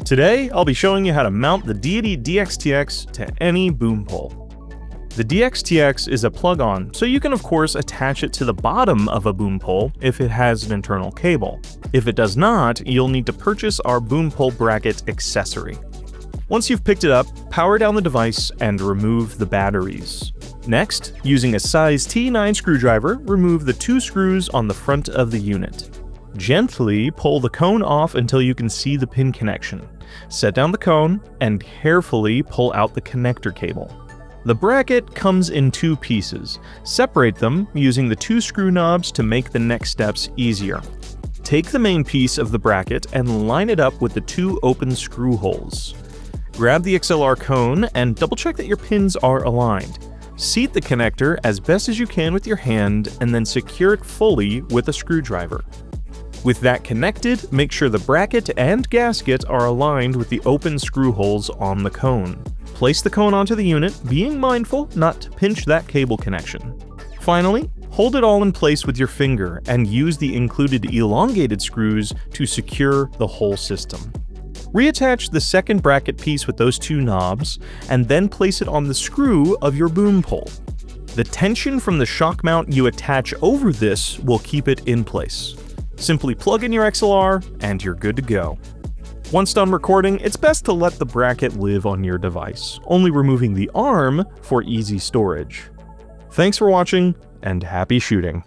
Today, I'll be showing you how to mount the Deity DXTX to any boom pole. The DXTX is a plug-on, so you can of course attach it to the bottom of a boom pole if it has an internal cable. If it does not, you'll need to purchase our boom pole bracket accessory. Once you've picked it up, power down the device and remove the batteries. Next, using a size T9 screwdriver, remove the 2 screws on the front of the unit. Gently pull the cone off until you can see the pin connection. Set down the cone and carefully pull out the connector cable. The bracket comes in 2 pieces. Separate them using the 2 screw knobs to make the next steps easier. Take the main piece of the bracket and line it up with the 2 open screw holes. Grab the XLR cone and double check that your pins are aligned. Seat the connector as best as you can with your hand and then secure it fully with a screwdriver. With that connected, make sure the bracket and gasket are aligned with the open screw holes on the cone. Place the cone onto the unit, being mindful not to pinch that cable connection. Finally, hold it all in place with your finger and use the included elongated screws to secure the whole system. Reattach the second bracket piece with those 2 knobs, and then place it on the screw of your boom pole. The tension from the shock mount you attach over this will keep it in place. Simply plug in your XLR and you're good to go. Once done recording, it's best to let the bracket live on your device, only removing the arm for easy storage. Thanks for watching, and happy shooting!